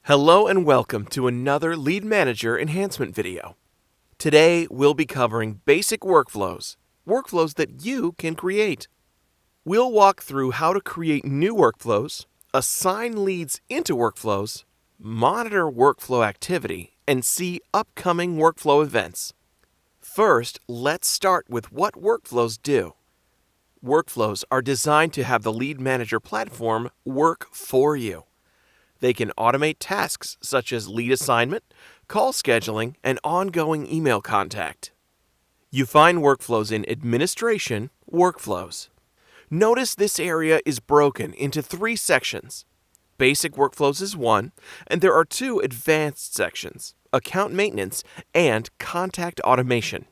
Hello and welcome to another Lead Manager Enhancement video. Today we'll be covering basic workflows that you can create. We'll walk through how to create new workflows, assign leads into workflows, monitor workflow activity, and see upcoming workflow events. First, let's start with what workflows do. Workflows are designed to have the Lead Manager platform work for you. They can automate tasks such as lead assignment, call scheduling, and ongoing email contact. You find workflows in Administration Workflows. Notice this area is broken into 3 sections. Basic Workflows is one, and there are 2 advanced sections, Account Maintenance and Contact Automation.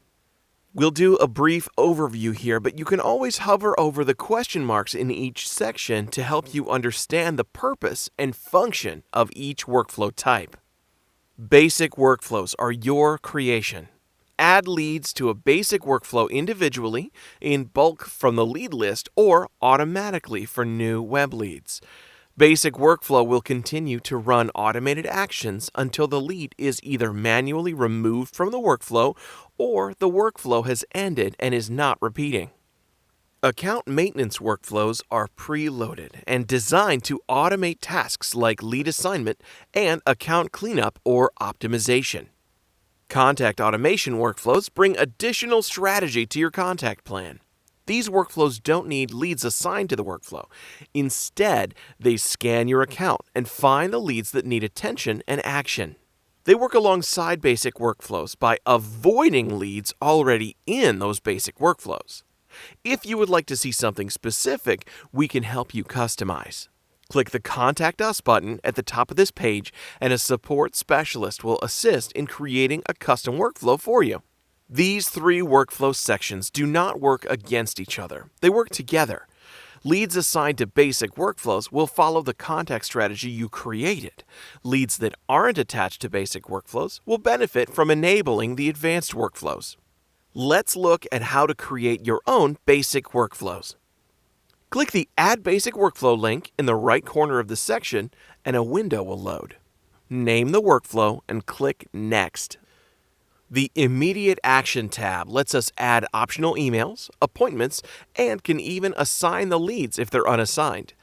We'll do a brief overview here, but you can always hover over the question marks in each section to help you understand the purpose and function of each workflow type. Basic workflows are your creation. Add leads to a basic workflow individually, in bulk from the lead list, or automatically for new web leads. Basic workflow will continue to run automated actions until the lead is either manually removed from the workflow or the workflow has ended and is not repeating. Account maintenance workflows are preloaded and designed to automate tasks like lead assignment and account cleanup or optimization. Contact automation workflows bring additional strategy to your contact plan. These workflows don't need leads assigned to the workflow. Instead, they scan your account and find the leads that need attention and action. They work alongside basic workflows by avoiding leads already in those basic workflows. If you would like to see something specific, we can help you customize. Click the Contact Us button at the top of this page, and a support specialist will assist in creating a custom workflow for you. These 3 workflow sections do not work against each other. They work together. Leads assigned to basic workflows will follow the contact strategy you created. Leads that aren't attached to basic workflows will benefit from enabling the advanced workflows. Let's look at how to create your own basic workflows. Click the Add Basic Workflow link in the right corner of the section, and a window will load. Name the workflow and click Next. The Immediate Action tab lets us add optional emails, appointments, and can even assign the leads if they're unassigned.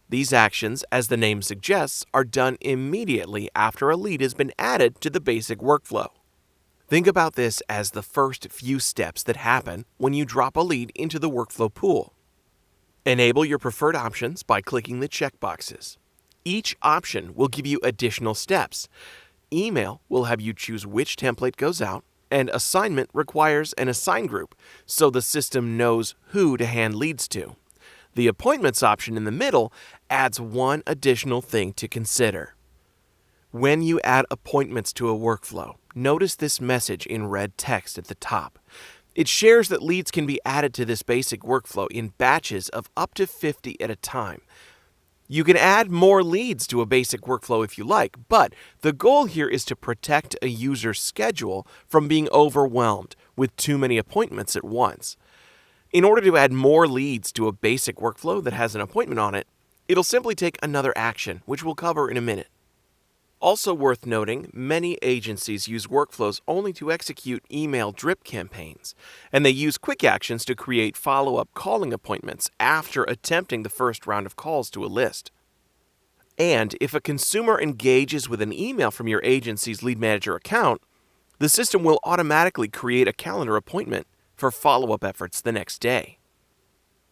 These actions, as the name suggests, are done immediately after a lead has been added to the basic workflow. Think about this as the first few steps that happen when you drop a lead into the workflow pool. Enable your preferred options by clicking the checkboxes. Each option will give you additional steps. Email will have you choose which template goes out, and assignment requires an assign group, so the system knows who to hand leads to. The appointments option in the middle adds one additional thing to consider. When you add appointments to a workflow, notice this message in red text at the top. It shares that leads can be added to this basic workflow in batches of up to 50 at a time. You can add more leads to a basic workflow if you like, but the goal here is to protect a user's schedule from being overwhelmed with too many appointments at once. In order to add more leads to a basic workflow that has an appointment on it, it'll simply take another action, which we'll cover in a minute. Also worth noting, many agencies use workflows only to execute email drip campaigns, and they use quick actions to create follow-up calling appointments after attempting the first round of calls to a list. And if a consumer engages with an email from your agency's Lead Manager account, the system will automatically create a calendar appointment for follow-up efforts the next day.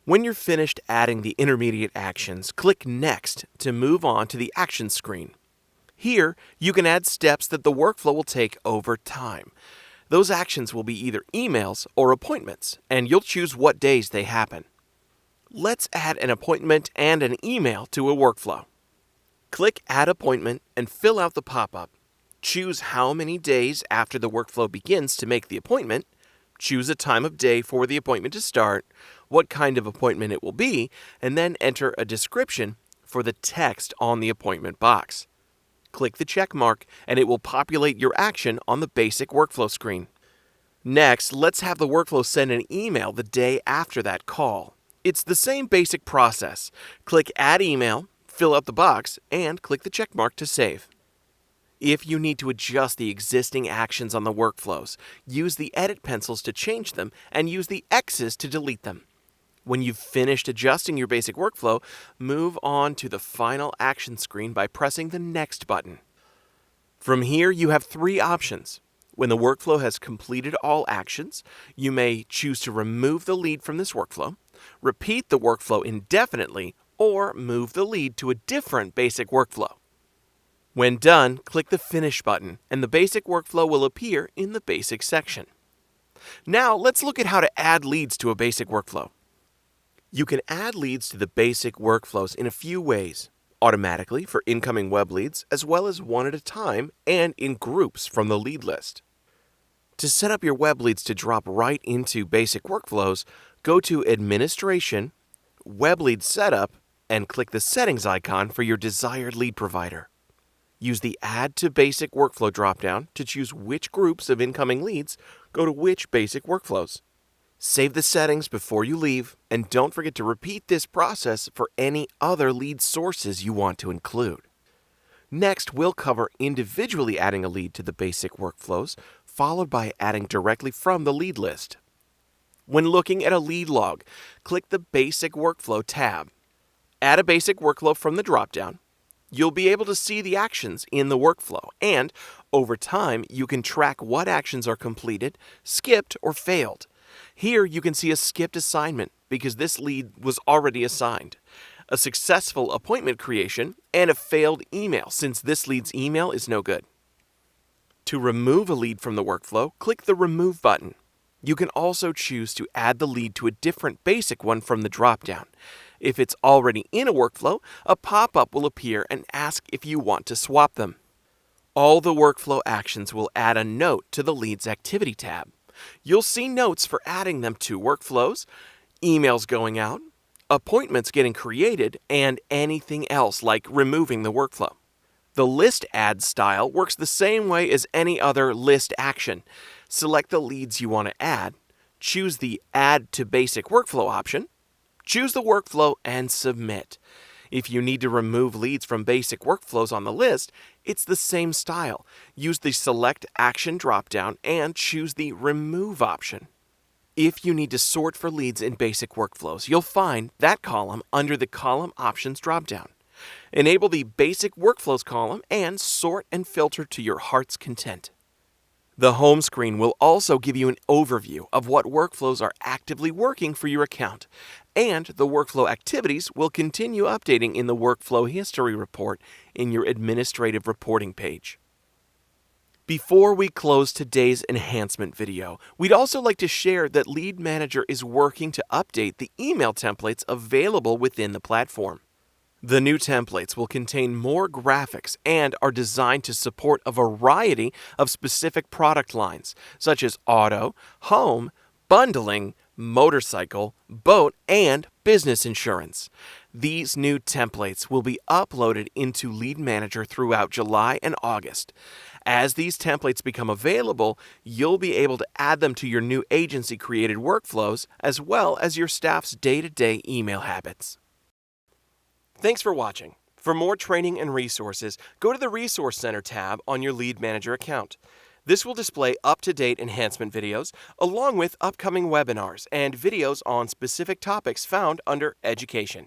When you're finished adding the intermediate actions, click Next to move on to the Actions screen. Here, you can add steps that the workflow will take over time. Those actions will be either emails or appointments, and you'll choose what days they happen. Let's add an appointment and an email to a workflow. Click Add Appointment and fill out the pop-up. Choose how many days after the workflow begins to make the appointment. Choose a time of day for the appointment to start, what kind of appointment it will be, and then enter a description for the text on the appointment box. Click the check mark, and it will populate your action on the basic workflow screen. Next, let's have the workflow send an email the day after that call. It's the same basic process. Click Add Email, fill out the box, and click the check mark to save. If you need to adjust the existing actions on the workflows, use the edit pencils to change them and use the X's to delete them. When you've finished adjusting your basic workflow, move on to the final action screen by pressing the Next button. From here, you have three options. When the workflow has completed all actions, you may choose to remove the lead from this workflow, repeat the workflow indefinitely, or move the lead to a different basic workflow. When done, click the Finish button, and the basic workflow will appear in the Basic section. Now, let's look at how to add leads to a basic workflow. You can add leads to the basic workflows in a few ways: automatically for incoming web leads, as well as one at a time and in groups from the lead list. To set up your web leads to drop right into basic workflows, go to Administration, Web Lead Setup, and click the Settings icon for your desired lead provider. Use the Add to Basic Workflow dropdown to choose which groups of incoming leads go to which basic workflows. Save the settings before you leave, and don't forget to repeat this process for any other lead sources you want to include. Next, we'll cover individually adding a lead to the basic workflows, followed by adding directly from the lead list. When looking at a lead log, click the Basic Workflow tab. Add a basic workflow from the dropdown. You'll be able to see the actions in the workflow, and over time, you can track what actions are completed, skipped, or failed. Here, you can see a skipped assignment because this lead was already assigned, a successful appointment creation, and a failed email since this lead's email is no good. To remove a lead from the workflow, click the Remove button. You can also choose to add the lead to a different basic one from the dropdown. If it's already in a workflow, a pop-up will appear and ask if you want to swap them. All the workflow actions will add a note to the Leads Activity tab. You'll see notes for adding them to workflows, emails going out, appointments getting created, and anything else like removing the workflow. The list add style works the same way as any other list action. Select the leads you want to add, choose the Add to Basic Workflow option, choose the workflow, and submit. If you need to remove leads from basic workflows on the list, it's the same style. Use the Select Action dropdown and choose the Remove option. If you need to sort for leads in basic workflows, you'll find that column under the Column Options dropdown. Enable the Basic Workflows column and sort and filter to your heart's content. The home screen will also give you an overview of what workflows are actively working for your account, and the workflow activities will continue updating in the Workflow History Report in your administrative reporting page. Before we close today's enhancement video, we'd also like to share that Lead Manager is working to update the email templates available within the platform. The new templates will contain more graphics and are designed to support a variety of specific product lines, such as auto, home, bundling, motorcycle, boat, and business insurance. These new templates will be uploaded into Lead Manager throughout July and August. As these templates become available, you'll be able to add them to your new agency-created workflows as well as your staff's day-to-day email habits. Thanks for watching. For more training and resources, go to the Resource Center tab on your Lead Manager account. This will display up-to-date enhancement videos along with upcoming webinars and videos on specific topics found under Education.